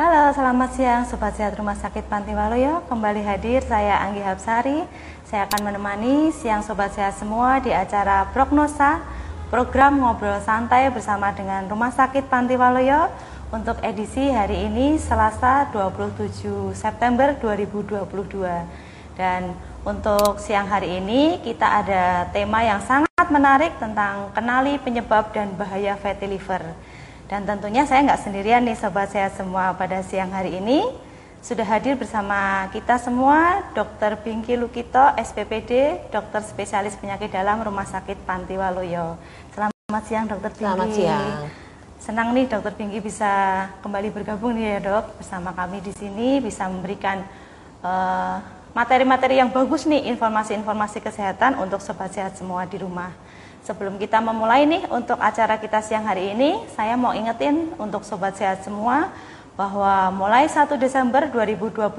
Halo, selamat siang Sobat Sehat Rumah Sakit Panti Waluyo. Kembali hadir saya Anggi Hapsari. Saya akan menemani siang Sobat Sehat semua di acara Prognosa, program ngobrol santai bersama dengan Rumah Sakit Panti Waluyo untuk edisi hari ini Selasa 27 September 2022. Dan untuk siang hari ini kita ada tema yang sangat menarik tentang kenali penyebab dan bahaya fatty liver. Dan tentunya saya nggak sendirian nih Sobat Sehat semua. Pada siang hari ini sudah hadir bersama kita semua Dr. Pinky Lukito, SPPD, dokter spesialis penyakit dalam Rumah Sakit Panti Waluyo. Selamat siang Dr. Pinky. Selamat siang. Senang nih Dr. Pinky bisa kembali bergabung nih ya Dok bersama kami di sini, bisa memberikan materi-materi yang bagus nih, informasi-informasi kesehatan untuk Sobat Sehat semua di rumah. Sebelum kita memulai nih untuk acara kita siang hari ini, saya mau ingetin untuk Sobat Sehat semua bahwa mulai 1 Desember 2021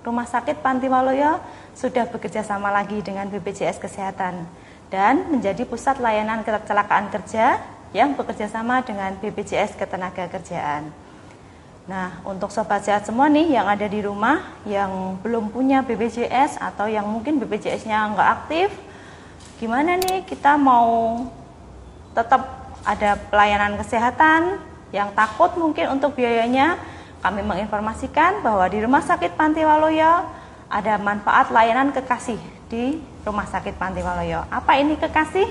Rumah Sakit Panti Waluyo sudah bekerja sama lagi dengan BPJS Kesehatan dan menjadi pusat layanan kecelakaan kerja yang bekerja sama dengan BPJS Ketenagakerjaan. Nah, untuk Sobat Sehat semua nih yang ada di rumah yang belum punya BPJS atau yang mungkin BPJS-nya nggak aktif, gimana nih kita mau tetap ada pelayanan kesehatan yang takut mungkin untuk biayanya? Kami menginformasikan bahwa di Rumah Sakit Panti Waluyo ada manfaat layanan kekasih di Rumah Sakit Panti Waluyo. Apa ini kekasih?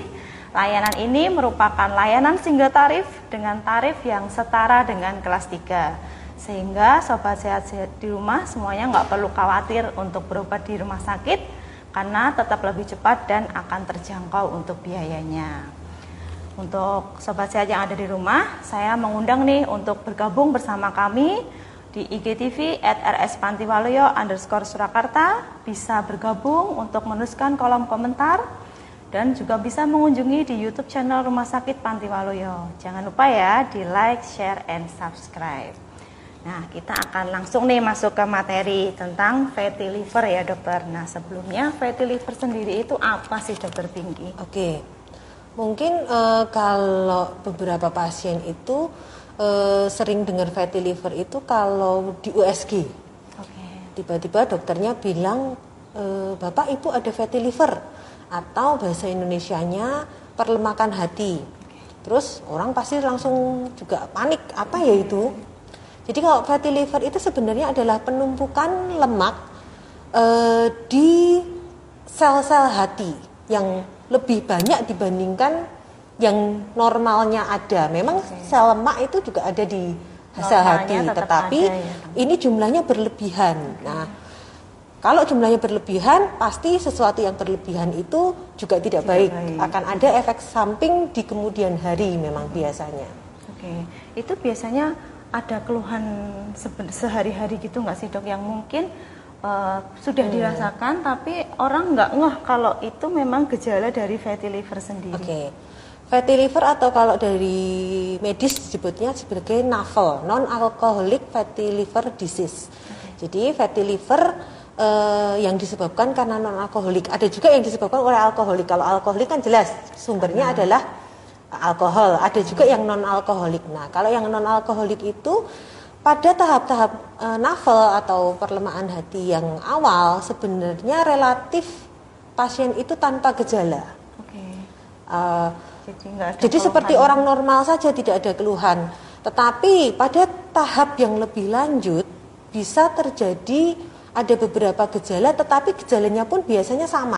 Layanan ini merupakan layanan single tarif dengan tarif yang setara dengan kelas 3. Sehingga Sobat Sehat di rumah semuanya nggak perlu khawatir untuk berobat di rumah sakit karena tetap lebih cepat dan akan terjangkau untuk biayanya. Untuk Sobat Sehat yang ada di rumah, saya mengundang nih untuk bergabung bersama kami di IGTV @rspantiwaluyo_Surakarta. Bisa bergabung untuk menuliskan kolom komentar dan juga bisa mengunjungi di YouTube channel Rumah Sakit Panti Waluyo. Jangan lupa ya di like, share, and subscribe. Nah, kita akan langsung nih masuk ke materi tentang fatty liver ya dokter. Nah, sebelumnya fatty liver sendiri itu apa sih dokter Pinky? Oke, mungkin kalau beberapa pasien itu sering dengar fatty liver itu kalau di USG. Tiba-tiba dokternya bilang, Bapak Ibu ada fatty liver, atau bahasa Indonesianya perlemakan hati. Terus orang pasti langsung juga panik, apa ya itu? Jadi kalau fatty liver itu sebenarnya adalah penumpukan lemak di sel-sel hati yang lebih banyak dibandingkan yang normalnya ada. Memang sel lemak itu juga ada di sel hati, tetapi ini jumlahnya berlebihan. Nah, kalau jumlahnya berlebihan, pasti sesuatu yang berlebihan itu juga tidak baik. Akan ada efek samping di kemudian hari memang biasanya. Oke, itu biasanya ada keluhan sehari-hari gitu nggak sih dok yang mungkin sudah dirasakan tapi orang nggak ngeh kalau itu memang gejala dari fatty liver sendiri? Oke, fatty liver atau kalau dari medis disebutnya sebagai NAFLD, non-alcoholic fatty liver disease. Jadi fatty liver yang disebabkan karena non-alkoholik. Ada juga yang disebabkan oleh alkoholik. Kalau alkoholik kan jelas sumbernya adalah alkohol. Ada juga yang non-alkoholik. Nah, kalau yang non-alkoholik itu pada tahap-tahap NAFLD atau perlemakan hati yang awal sebenarnya relatif pasien itu tanpa gejala. Jadi seperti orang normal saja, tidak ada keluhan. Tetapi pada tahap yang lebih lanjut bisa terjadi ada beberapa gejala, tetapi gejalanya pun biasanya sama.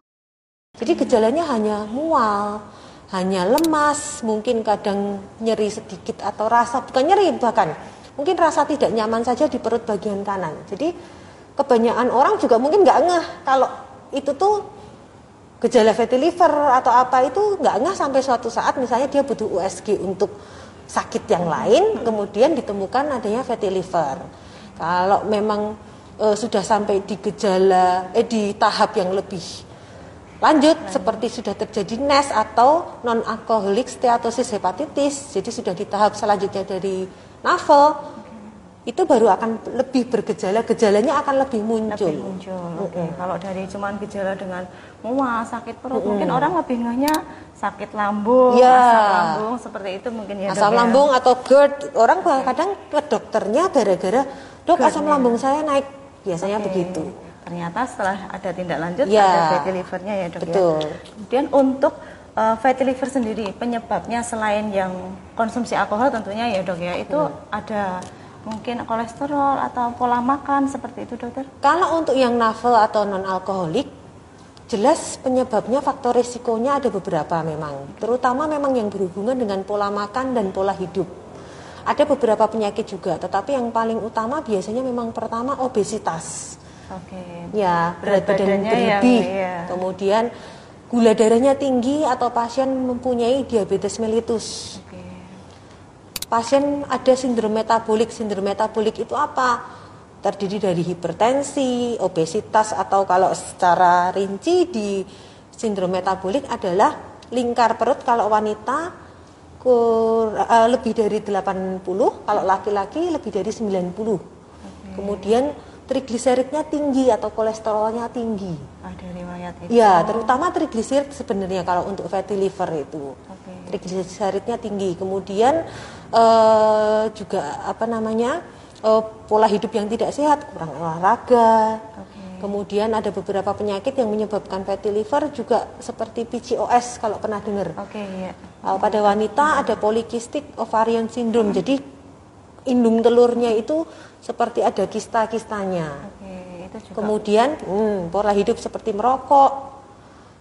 Jadi gejalanya hanya mual, hanya lemas, mungkin kadang nyeri sedikit atau rasa, bukan nyeri bahkan, mungkin rasa tidak nyaman saja di perut bagian kanan. Jadi kebanyakan orang juga mungkin nggak ngeh kalau itu tuh gejala fatty liver atau apa, itu nggak ngeh sampai suatu saat misalnya dia butuh USG untuk sakit yang lain, kemudian ditemukan adanya fatty liver. Kalau memang sudah sampai di gejala, di tahap yang lebih lanjut seperti sudah terjadi NASH atau non-alcoholic steatosis hepatitis, jadi sudah di tahap selanjutnya dari NAFLD, itu baru akan lebih bergejala, gejalanya akan lebih muncul. Kalau dari cuman gejala dengan mual, sakit perut, mungkin orang lebih ngehnya sakit lambung, asam lambung seperti itu mungkin ya. Asam lambung atau GERD, orang kadang ke dokternya gara-gara dok asam lambung saya naik, biasanya begitu. Ternyata setelah ada tindak lanjut ada fatty livernya ya dok. Betul. Ya. Kemudian untuk fatty liver sendiri penyebabnya selain yang konsumsi alkohol tentunya ya dok ya, itu ada mungkin kolesterol atau pola makan seperti itu dokter? Kalau untuk yang novel atau non alkoholik, jelas penyebabnya faktor risikonya ada beberapa memang. Terutama memang yang berhubungan dengan pola makan dan pola hidup. Ada beberapa penyakit juga, tetapi yang paling utama biasanya memang pertama obesitas. Ya, berat badan berlebih. Kemudian gula darahnya tinggi atau pasien mempunyai diabetes mellitus. Pasien ada sindrom metabolik. Sindrom metabolik itu apa? Terdiri dari hipertensi, obesitas, atau kalau secara rinci di sindrom metabolik adalah lingkar perut kalau wanita lebih dari 80, kalau laki-laki lebih dari 90. Kemudian trigliseridnya tinggi atau kolesterolnya tinggi. Ada riwayat itu. Ya, terutama trigliserid sebenarnya kalau untuk fatty liver itu. Trigliseridnya tinggi. Kemudian juga pola hidup yang tidak sehat, kurang olahraga. Kemudian ada beberapa penyakit yang menyebabkan fatty liver juga seperti PCOS kalau pernah dengar. Pada wanita ada polycystic ovarian syndrome. Jadi indung telurnya itu seperti ada kista-kistanya. Itu juga. Kemudian pola hidup seperti merokok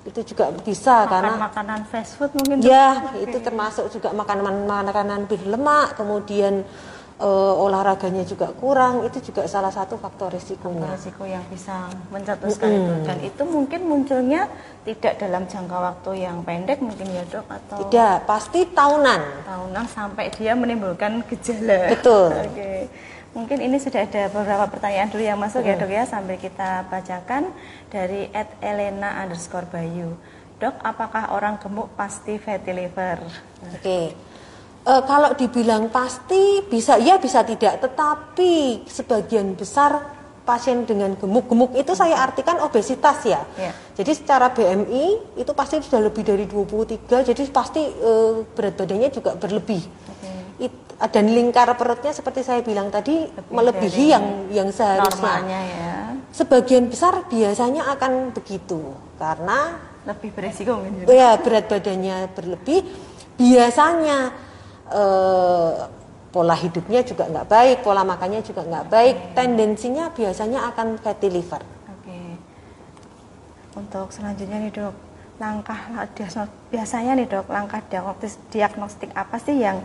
itu juga bisa karena makanan fast food mungkin. Ya, itu termasuk juga makanan berlemak, kemudian olahraganya juga kurang, itu juga salah satu faktor risikonya. Faktor risiko yang bisa mencetuskan itu, dan itu mungkin munculnya tidak dalam jangka waktu yang pendek mungkin ya dok, atau tidak, pasti tahunan sampai dia menimbulkan gejala. Betul. Mungkin ini sudah ada beberapa pertanyaan dulu yang masuk ya dok ya, sambil kita bacakan dari @elena_bayu. Dok, apakah orang gemuk pasti fatty liver? Kalau dibilang pasti bisa ya bisa tidak, tetapi sebagian besar pasien dengan gemuk itu saya artikan obesitas ya. Jadi secara BMI itu pasti sudah lebih dari 23, jadi pasti berat badannya juga berlebih. Dan lingkar perutnya seperti saya bilang tadi melebihi yang seharusnya. Sebagian besar biasanya akan begitu karena lebih beresiko mungkin. Ya, berat badannya berlebih, biasanya pola hidupnya juga nggak baik, pola makannya juga nggak baik, tendensinya biasanya akan fatty liver. Untuk selanjutnya nih dok, biasanya nih dok, langkah diagnostik apa sih yang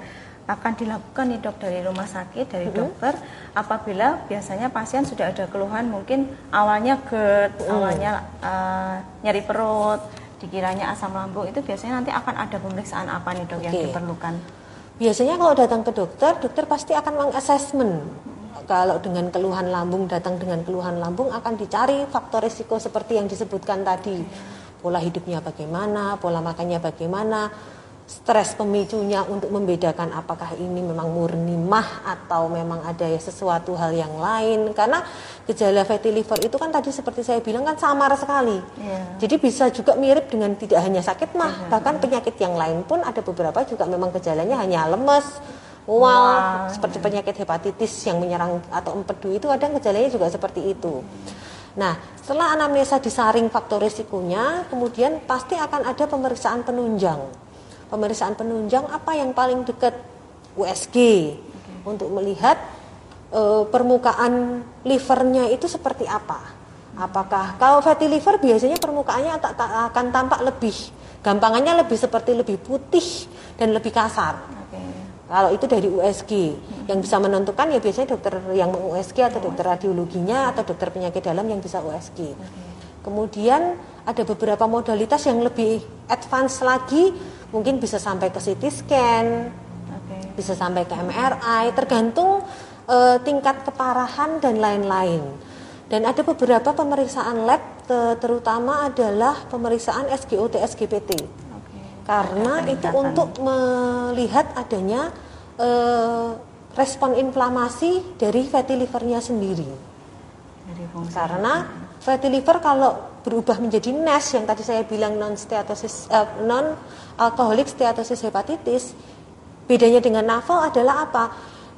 akan dilakukan nih dok dari rumah sakit, dari dokter apabila biasanya pasien sudah ada keluhan, mungkin awalnya GERD, awalnya nyeri perut, dikiranya asam lambung, itu biasanya nanti akan ada pemeriksaan apa nih dok yang diperlukan? Biasanya kalau datang ke dokter pasti akan mengassessment. Kalau dengan keluhan lambung, datang dengan keluhan lambung akan dicari faktor risiko seperti yang disebutkan tadi. Pola hidupnya bagaimana, pola makannya bagaimana, stres pemicunya untuk membedakan apakah ini memang murni mah atau memang ada sesuatu hal yang lain. Karena gejala fatty liver itu kan tadi seperti saya bilang kan samar sekali. Jadi bisa juga mirip dengan tidak hanya sakit mah, bahkan penyakit yang lain pun ada beberapa juga memang gejalanya hanya lemes, mual, seperti penyakit hepatitis yang menyerang atau empedu itu kadang gejalanya juga seperti itu. Nah, setelah anamnesa disaring faktor risikonya, kemudian pasti akan ada pemeriksaan penunjang. Pemeriksaan penunjang apa yang paling dekat? USG untuk melihat permukaan livernya itu seperti apa. Apakah kalau fatty liver biasanya permukaannya akan tampak lebih, gampangannya lebih seperti lebih putih dan lebih kasar. Kalau itu dari USG, yang bisa menentukan ya biasanya dokter yang USG atau dokter radiologinya atau dokter penyakit dalam yang bisa USG. Kemudian ada beberapa modalitas yang lebih advance lagi, mungkin bisa sampai ke CT scan, bisa sampai ke MRI, tergantung tingkat keparahan dan lain-lain. Dan ada beberapa pemeriksaan lab, terutama adalah pemeriksaan SGOT, SGPT. Karena itu untuk melihat adanya respon inflamasi dari fatty livernya sendiri. Karena fatty liver kalau berubah menjadi NASH yang tadi saya bilang non alcoholic steatosis hepatitis, bedanya dengan NAFLD adalah apa?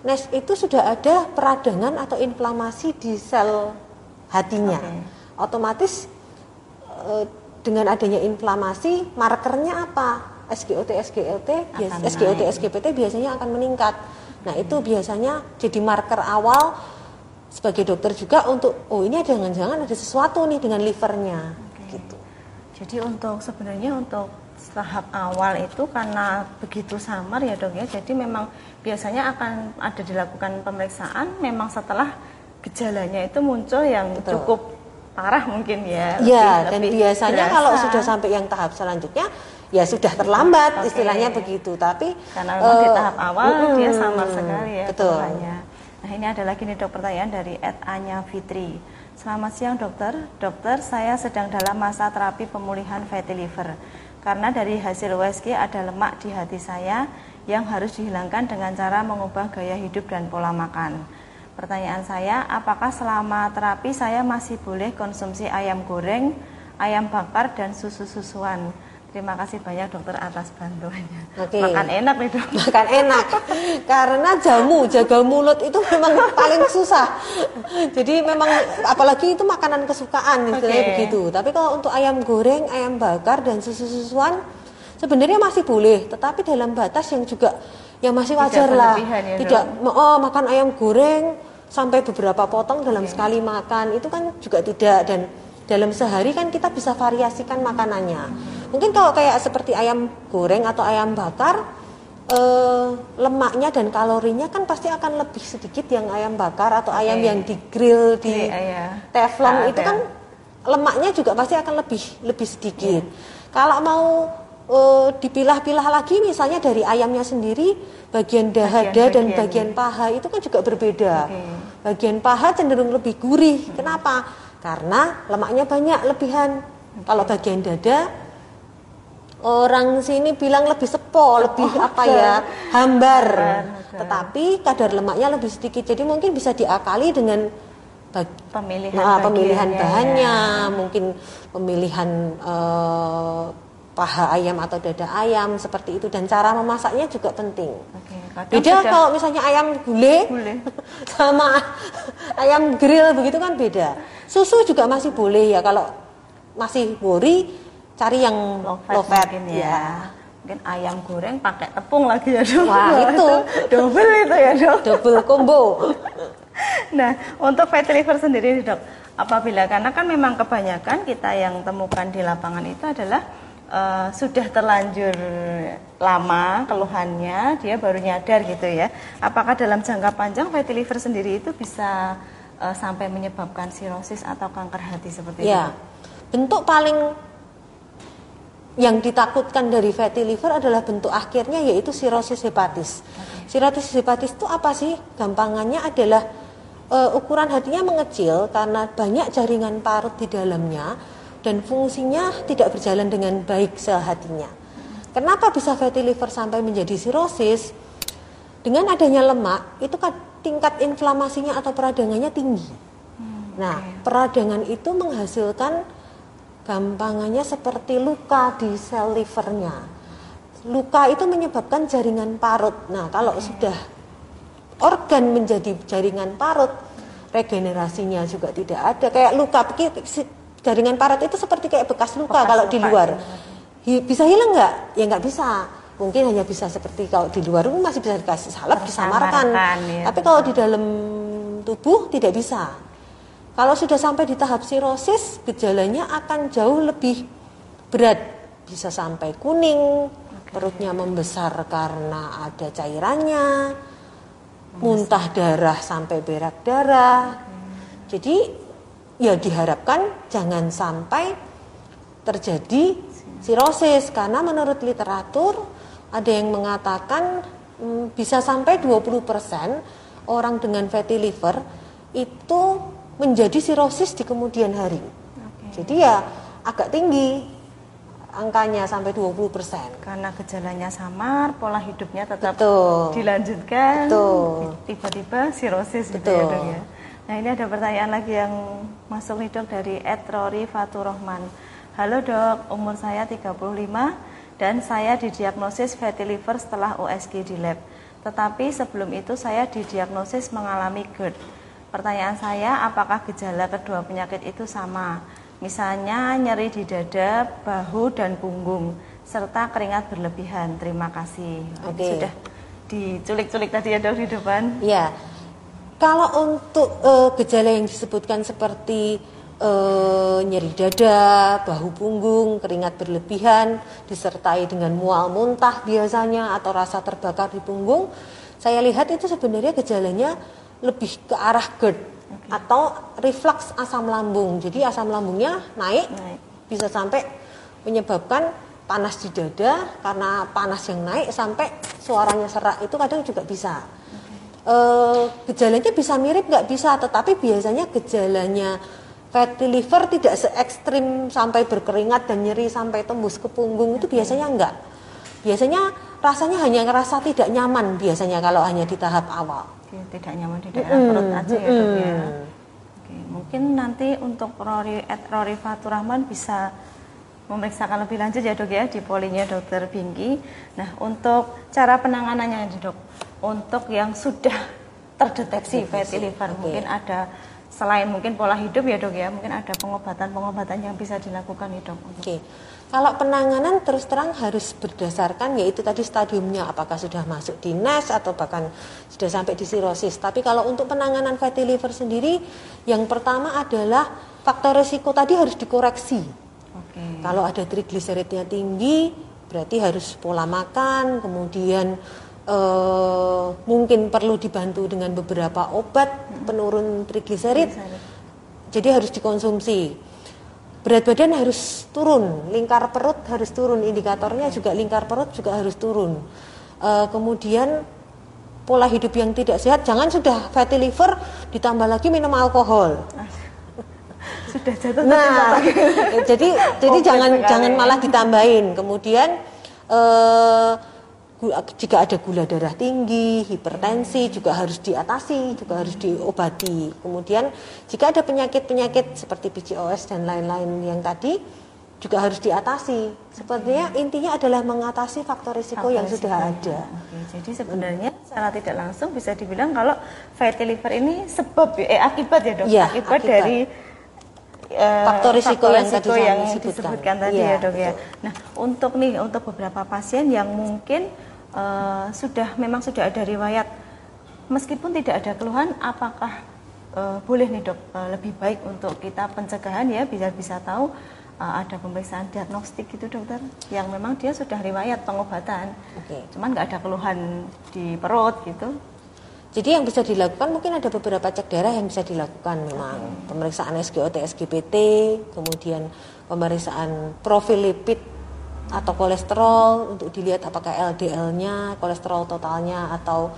NASH itu sudah ada peradangan atau inflamasi di sel hatinya. Otomatis dengan adanya inflamasi, markernya apa? SGOT, SGPT biasanya akan meningkat. Nah, itu biasanya jadi marker awal sebagai dokter juga untuk ini jangan-jangan ada sesuatu nih dengan livernya. Gitu. Jadi sebenarnya untuk tahap awal itu karena begitu samar ya dok ya. Jadi memang biasanya akan ada dilakukan pemeriksaan memang setelah gejalanya itu muncul yang cukup parah mungkin ya. Iya, dan biasanya berasa. Kalau sudah sampai yang tahap selanjutnya ya sudah terlambat istilahnya begitu. Tapi karena memang di tahap awal dia samar sekali ya. Betul. Nah, ini ada lagi nih dok pertanyaan dari @anya Fitri. Selamat siang dokter. Dokter, saya sedang dalam masa terapi pemulihan fatty liver. Karena dari hasil USG ada lemak di hati saya yang harus dihilangkan dengan cara mengubah gaya hidup dan pola makan. Pertanyaan saya, apakah selama terapi saya masih boleh konsumsi ayam goreng, ayam bakar, dan susu-susuan? Terima kasih banyak dokter atas bantuannya. Makan enak nih dok. Makan enak. Karena jaga mulut itu memang paling susah. Jadi memang apalagi itu makanan kesukaan begitu. Tapi kalau untuk ayam goreng, ayam bakar, dan susu-susuan sebenarnya masih boleh, tetapi dalam batas yang juga yang masih wajar lah. Ya, tidak makan ayam goreng sampai beberapa potong dalam sekali makan itu kan juga tidak, dan dalam sehari kan kita bisa variasikan makanannya. Mungkin kalau kayak seperti ayam goreng atau ayam bakar, lemaknya dan kalorinya kan pasti akan lebih sedikit yang ayam bakar atau ayam yang di grill di teflon itu kan lemaknya juga pasti akan lebih sedikit. Kalau mau dipilah-pilah lagi misalnya dari ayamnya sendiri, bagian dada dan bagian paha itu kan juga berbeda. Bagian paha cenderung lebih gurih. Kenapa? Karena lemaknya banyak lebihan. Kalau bagian dada orang sini bilang lebih lebih hambar. Tetapi kadar lemaknya lebih sedikit. Jadi mungkin bisa diakali dengan pemilihan bahannya, mungkin pemilihan paha ayam atau dada ayam seperti itu, dan cara memasaknya juga penting. Beda kalau misalnya ayam gulai sama ayam grill begitu kan beda. Susu juga masih boleh ya, kalau masih worry cari yang low fat ya. Mungkin ayam goreng pakai tepung lagi ya dok. Wah itu double itu ya dok. Double combo. Nah, untuk fatty liver sendiri dok, apabila karena kan memang kebanyakan kita yang temukan di lapangan itu adalah sudah terlanjur lama keluhannya, dia baru nyadar gitu ya. Apakah dalam jangka panjang fatty liver sendiri itu bisa sampai menyebabkan sirosis atau kanker hati seperti itu? Bentuk paling yang ditakutkan dari fatty liver adalah bentuk akhirnya, yaitu sirosis hepatis. Sirosis hepatis itu apa sih? Gampangannya adalah ukuran hatinya mengecil karena banyak jaringan parut di dalamnya dan fungsinya tidak berjalan dengan baik sel hatinya. Kenapa bisa fatty liver sampai menjadi sirosis? Dengan adanya lemak itu kan tingkat inflamasinya atau peradangannya tinggi. Nah, peradangan itu menghasilkan gampangannya seperti luka di sel livernya. Luka itu menyebabkan jaringan parut. Nah, kalau sudah organ menjadi jaringan parut, regenerasinya juga tidak ada. Kayak luka, jaringan parut itu seperti kayak bekas luka kalau di luar. Bisa hilang nggak? Ya nggak bisa. Mungkin hanya bisa seperti kalau di luar masih bisa dikasih salep, disamarkan. Tapi kalau di dalam tubuh tidak bisa. Kalau sudah sampai di tahap sirosis, gejalanya akan jauh lebih berat. Bisa sampai kuning, perutnya membesar karena ada cairannya, muntah darah sampai berak darah. Jadi ya diharapkan jangan sampai terjadi sirosis, karena menurut literatur ada yang mengatakan bisa sampai 20% orang dengan fatty liver itu menjadi sirosis di kemudian hari. Jadi ya agak tinggi angkanya sampai 20%. Karena gejalanya samar, pola hidupnya tetap Betul. dilanjutkan. Betul. Tiba-tiba sirosis gitu ya, Dok ya. Nah, ini ada pertanyaan lagi yang masuk nih, Dok, dari @Rory Faturrahman. Halo, Dok, umur saya 35 dan saya didiagnosis fatty liver setelah USG di lab. Tetapi sebelum itu saya didiagnosis mengalami GERD. Pertanyaan saya, apakah gejala kedua penyakit itu sama? Misalnya nyeri di dada, bahu, dan punggung, serta keringat berlebihan. Terima kasih. Oke. Sudah diculik-culik tadi ya, Dok, di depan. Ya, kalau untuk gejala yang disebutkan seperti nyeri dada, bahu punggung, keringat berlebihan, disertai dengan mual muntah biasanya, atau rasa terbakar di punggung, saya lihat itu sebenarnya gejalanya lebih ke arah GERD. Atau reflux asam lambung. Jadi asam lambungnya naik, bisa sampai menyebabkan panas di dada, karena panas yang naik sampai suaranya serak, itu kadang juga bisa. Gejalanya bisa mirip, nggak bisa, tetapi biasanya gejalanya fatty liver tidak se ekstrim sampai berkeringat dan nyeri sampai tembus ke punggung, itu biasanya enggak. Biasanya rasanya hanya ngerasa tidak nyaman biasanya kalau hanya di tahap awal. Tidak nyaman di daerah perut aja ya, Dok ya. Oke, mungkin nanti untuk Rory Faturrahman bisa memeriksakan lebih lanjut ya, Dok ya, di polinya Dokter Pinky. Nah, untuk cara penanganannya, Dok, untuk yang sudah terdeteksi fatty liver, mungkin ada selain mungkin pola hidup ya, Dok ya, mungkin ada pengobatan yang bisa dilakukan ya, Dok. Oke. Kalau penanganan terus terang harus berdasarkan yaitu tadi stadiumnya, apakah sudah masuk di NASH atau bahkan sudah sampai di sirosis. Tapi kalau untuk penanganan fatty liver sendiri, yang pertama adalah faktor risiko tadi harus dikoreksi. Kalau ada trigliseridnya tinggi, berarti harus pola makan, kemudian mungkin perlu dibantu dengan beberapa obat penurun trigliserid. Jadi harus dikonsumsi. Berat badan harus turun, lingkar perut harus turun, indikatornya juga lingkar perut juga harus turun. Kemudian pola hidup yang tidak sehat, jangan sudah fatty liver ditambah lagi minum alkohol. Sudah jatuh. Nah, jadi jangan malah ditambahin. Kemudian jika ada gula darah tinggi, hipertensi juga harus diatasi, juga harus diobati. Kemudian jika ada penyakit-penyakit seperti PCOS dan lain-lain yang tadi juga harus diatasi. Sepertinya intinya adalah mengatasi faktor risiko yang sudah ada. Jadi sebenarnya secara tidak langsung bisa dibilang kalau fatty liver ini akibat ya, Dok, akibat dari faktor risiko yang tadi disebutkan tadi ya, Dok ya. Nah, untuk beberapa pasien yang mungkin memang sudah ada riwayat, meskipun tidak ada keluhan, apakah boleh nih, Dok, lebih baik untuk kita pencegahan ya, bisa tahu ada pemeriksaan diagnostik gitu, dokter, yang memang dia sudah riwayat pengobatan, cuman nggak ada keluhan di perut gitu. Jadi yang bisa dilakukan mungkin ada beberapa cek darah yang bisa dilakukan memang. Pemeriksaan SGOT, SGPT, kemudian pemeriksaan profil lipid atau kolesterol untuk dilihat apakah LDL-nya, kolesterol totalnya atau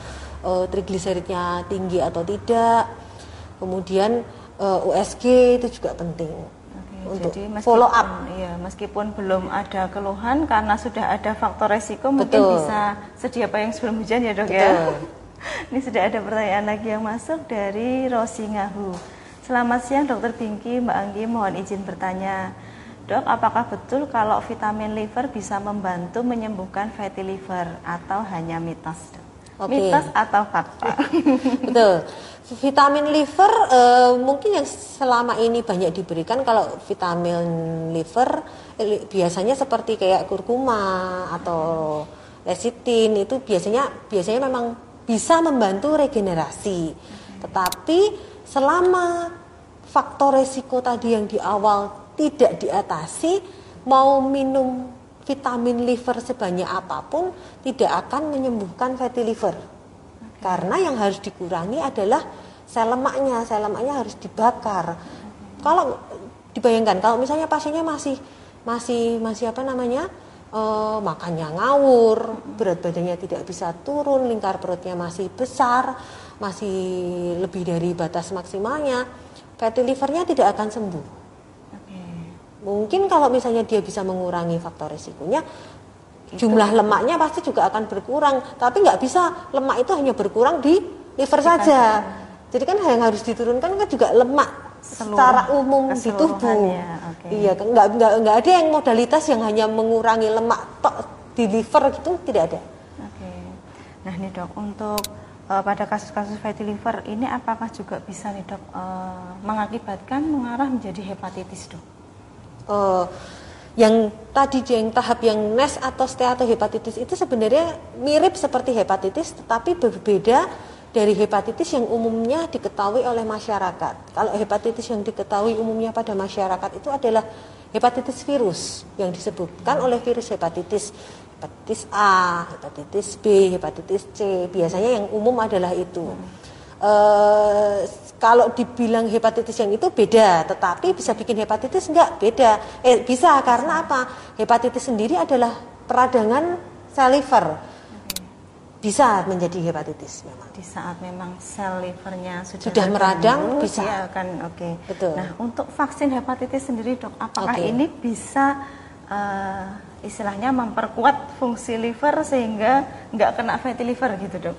trigliseridnya tinggi atau tidak. Kemudian USG itu juga penting. Untuk jadi follow up. Iya, meskipun belum ada keluhan karena sudah ada faktor resiko, mungkin bisa sedia payung sebelum hujan ya, Dok ya. Ini sudah ada pertanyaan lagi yang masuk dari Rosi Ngahu. Selamat siang, Dokter Pinky, Mbak Anggi, mohon izin bertanya. Dok, apakah betul kalau vitamin liver bisa membantu menyembuhkan fatty liver atau hanya mitos? Mitos atau fakta? Betul. Vitamin liver mungkin yang selama ini banyak diberikan, kalau vitamin liver biasanya seperti kayak kurkuma atau lecithin, itu biasanya memang bisa membantu regenerasi. Tetapi selama faktor resiko tadi yang di awal tidak diatasi, mau minum vitamin liver sebanyak apapun tidak akan menyembuhkan fatty liver. Karena yang harus dikurangi adalah sel lemaknya harus dibakar. Kalau dibayangkan kalau misalnya pasiennya masih makannya ngawur, berat badannya tidak bisa turun, lingkar perutnya masih besar, masih lebih dari batas maksimalnya, fatty livernya tidak akan sembuh. Mungkin kalau misalnya dia bisa mengurangi faktor risikonya, jumlah lemaknya pasti juga akan berkurang. Tapi nggak bisa lemak itu hanya berkurang di liver saja. Jadi kan yang harus diturunkan kan juga lemak secara umum di tubuh. Iya, nggak ada yang modalitas yang hanya mengurangi lemak di liver gitu, tidak ada. Nah nih dok, untuk pada kasus-kasus fatty liver ini apakah juga bisa nih dok mengakibatkan mengarah menjadi hepatitis dok? Yang tadi yang tahap yang NASH atau steatohepatitis itu sebenarnya mirip seperti hepatitis, tetapi berbeda dari hepatitis yang umumnya diketahui oleh masyarakat. Kalau hepatitis yang diketahui umumnya pada masyarakat itu adalah hepatitis virus yang disebutkan oleh virus hepatitis A, hepatitis B, hepatitis C. Biasanya yang umum adalah itu. Kalau dibilang hepatitis yang itu beda, tetapi bisa bikin hepatitis enggak? Beda. Bisa karena apa? Hepatitis sendiri adalah peradangan sel liver. Bisa menjadi hepatitis memang. Di saat memang sel livernya sudah meradang bisa. Ya kan, Betul. Nah, untuk vaksin hepatitis sendiri dok, apakah ini bisa istilahnya memperkuat fungsi liver sehingga nggak kena fatty liver gitu dok?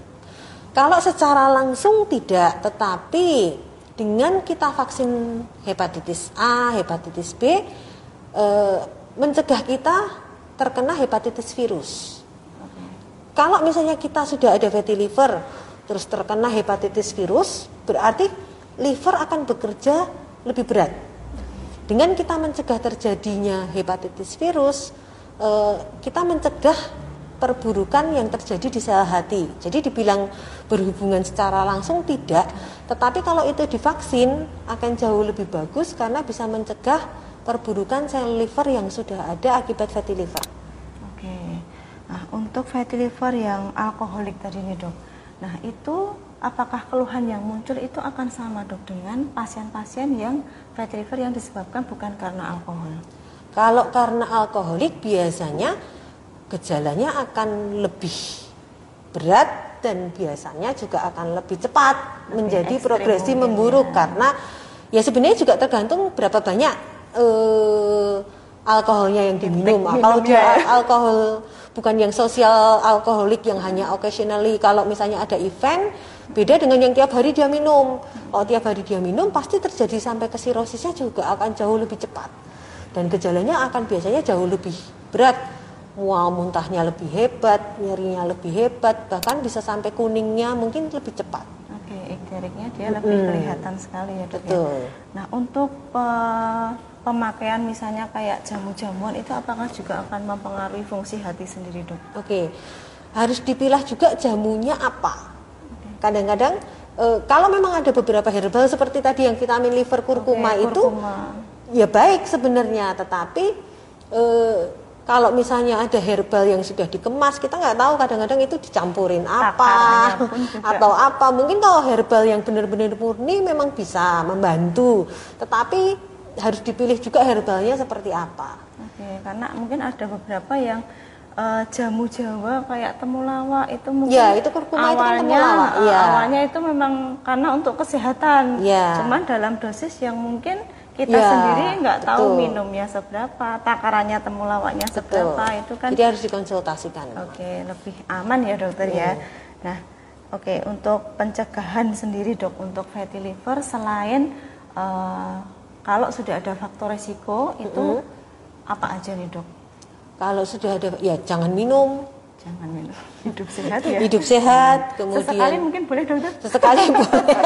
Kalau secara langsung tidak, tetapi dengan kita vaksin hepatitis A, hepatitis B, mencegah kita terkena hepatitis virus. Kalau misalnya kita sudah ada fatty liver, terus terkena hepatitis virus, berarti liver akan bekerja lebih berat. Dengan kita mencegah terjadinya hepatitis virus, kita mencegah perburukan yang terjadi di sel hati. Jadi dibilang berhubungan secara langsung tidak, tetapi kalau itu divaksin akan jauh lebih bagus karena bisa mencegah perburukan sel liver yang sudah ada akibat fatty liver. Nah, untuk fatty liver yang alkoholik tadi nih dok, nah itu apakah keluhan yang muncul itu akan sama dok dengan pasien-pasien yang fatty liver yang disebabkan bukan karena alkohol? Kalau karena alkoholik biasanya gejalanya akan lebih berat dan biasanya juga akan lebih cepat menjadi progresi memburuk karena ya sebenarnya juga tergantung berapa banyak alkoholnya yang diminum. Kalau dia alkohol bukan yang sosial alkoholik yang hanya occasionally, kalau misalnya ada event beda dengan yang tiap hari dia minum. Kalau tiap hari dia minum pasti terjadi sampai ke sirosisnya juga akan jauh lebih cepat dan gejalanya akan biasanya jauh lebih berat. Mual muntahnya lebih hebat, nyerinya lebih hebat, bahkan bisa sampai kuningnya mungkin lebih cepat. Iktiriknya dia lebih kelihatan sekali ya dok. Betul. Nah untuk pemakaian misalnya kayak jamu-jamuan itu apakah juga akan mempengaruhi fungsi hati sendiri dok? Harus dipilah juga jamunya apa. Kadang-kadang kalau memang ada beberapa herbal seperti tadi yang vitamin liver kurkuma itu ya baik sebenarnya, tetapi kalau misalnya ada herbal yang sudah dikemas, kita nggak tahu kadang-kadang itu dicampurin apa atau apa. Mungkin kalau herbal yang benar-benar murni memang bisa membantu, tetapi harus dipilih juga herbalnya seperti apa. Karena mungkin ada beberapa yang jamu Jawa kayak temulawak itu mungkin itu kurkuma itu kan temulawak. Awalnya itu memang karena untuk kesehatan, cuman dalam dosis yang mungkin kita sendiri nggak tahu minumnya seberapa, takarannya temulawaknya seberapa, itu kan jadi harus dikonsultasikan. Lebih aman ya dokter ya. Nah, untuk pencegahan sendiri dok untuk fatty liver selain kalau sudah ada faktor resiko itu apa aja nih dok? Kalau sudah ada jangan minum. Hidup sehat ya. Hidup sehat, kemudian sesekali mungkin boleh dokter. Sesekali boleh.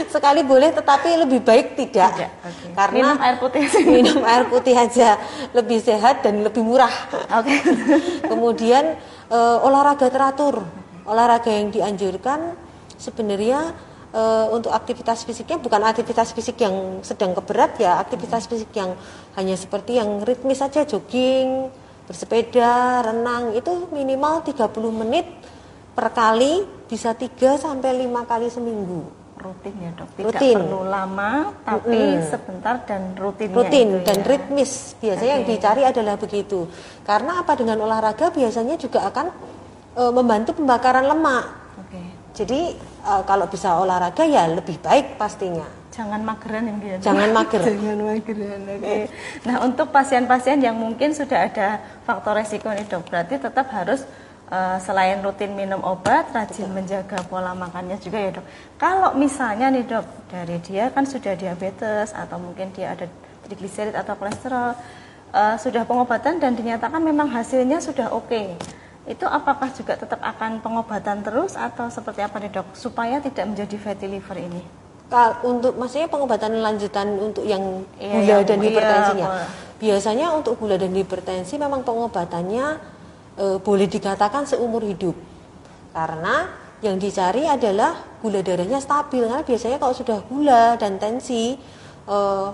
Sekali boleh, tetapi lebih baik tidak. Karena minum air putih aja lebih sehat dan lebih murah. Kemudian olahraga teratur. Olahraga yang dianjurkan sebenarnya untuk aktivitas fisiknya bukan aktivitas fisik yang sedang keberat ya, aktivitas fisik yang hanya seperti yang ritmis saja, jogging, bersepeda, renang, itu minimal 30 menit per kali, bisa 3 sampai 5 kali seminggu. Rutin ya dok, tidak perlu lama tapi sebentar dan rutin dan ritmis. Biasanya yang dicari adalah begitu. Karena apa, dengan olahraga biasanya juga akan membantu pembakaran lemak. Jadi kalau bisa olahraga ya lebih baik pastinya. Jangan mageran ya, Mbak. Jangan mager. Jangan mageran. Oke. Nah, untuk pasien-pasien yang mungkin sudah ada faktor resiko nih, Dok, berarti tetap harus selain rutin minum obat, rajin menjaga pola makannya juga ya, Dok. Kalau misalnya nih, Dok, dari dia kan sudah diabetes atau mungkin dia ada trigliserid atau kolesterol, sudah pengobatan dan dinyatakan memang hasilnya sudah oke. Itu apakah juga tetap akan pengobatan terus atau seperti apa nih, Dok, supaya tidak menjadi fatty liver ini? Untuk maksudnya pengobatan lanjutan untuk yang gula dan hipertensinya. Biasanya untuk gula dan hipertensi memang pengobatannya boleh dikatakan seumur hidup. Karena yang dicari adalah gula darahnya stabil. Karena biasanya kalau sudah gula dan tensi,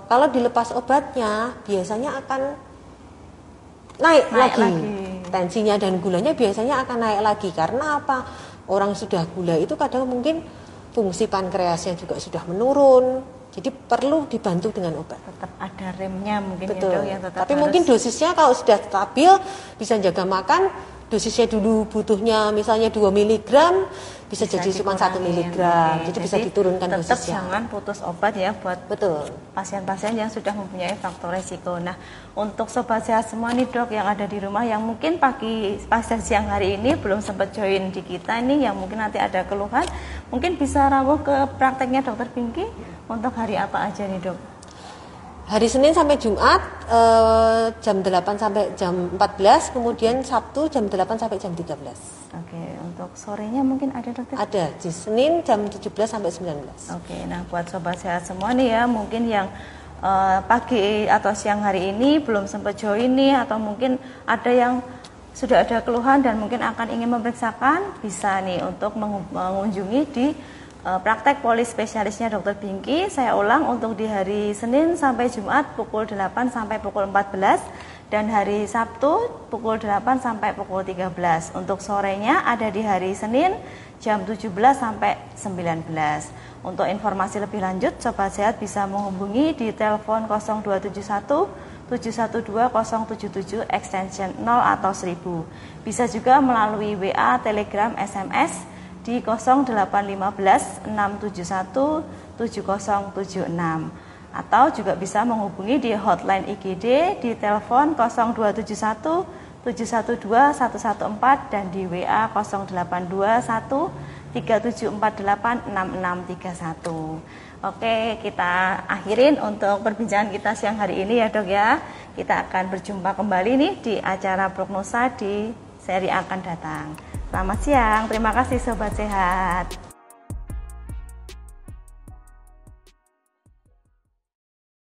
kalau dilepas obatnya biasanya akan naik lagi. Tensinya dan gulanya biasanya akan naik lagi. Karena apa? Orang sudah gula itu kadang mungkin fungsi pankreasnya juga sudah menurun, jadi perlu dibantu dengan obat. Tetap ada remnya mungkin. Betul. Ya, Dok, yang tetap tapi harus... mungkin dosisnya kalau sudah stabil, bisa jaga makan, dosisnya dulu butuhnya misalnya 2 mg, bisa jadi cuma 1 mg, jadi bisa diturunkan tetap dosisnya. Jangan putus obat ya buat betul pasien-pasien yang sudah mempunyai faktor resiko. Nah, untuk sobat sehat semua nih, Dok, yang ada di rumah yang mungkin pasien siang hari ini belum sempat join di kita ini, yang mungkin nanti ada keluhan, mungkin bisa rawuh ke prakteknya Dokter Pinky untuk hari apa aja nih, Dok? Hari Senin sampai Jumat jam 8 sampai jam 14, kemudian Sabtu jam 8 sampai jam 13. Oke, untuk sorenya mungkin ada, Dokter? Ada, di Senin jam 17 sampai 19. Oke, nah buat sobat sehat semua nih ya, mungkin yang pagi atau siang hari ini belum sempat join nih, atau mungkin ada yang sudah ada keluhan dan mungkin akan ingin memeriksakan, bisa nih untuk mengunjungi di praktek polispesialisnya Dokter Pinky. Saya ulang, untuk di hari Senin sampai Jumat pukul 8 sampai pukul 14 dan hari Sabtu pukul 8 sampai pukul 13. Untuk sorenya ada di hari Senin jam 17 sampai 19. Untuk informasi lebih lanjut, sobat sehat bisa menghubungi di telepon 0271 712 077 extension 0 atau 1000. Bisa juga melalui WA, Telegram, SMS di 0815 671 7076, atau juga bisa menghubungi di hotline IGD di telepon 0271 712 114 dan di WA 0821 3748 6631. Oke, kita akhirin untuk perbincangan kita siang hari ini ya, Dok ya. Kita akan berjumpa kembali nih di acara prognosa di seri akan datang. Selamat siang, terima kasih sobat sehat.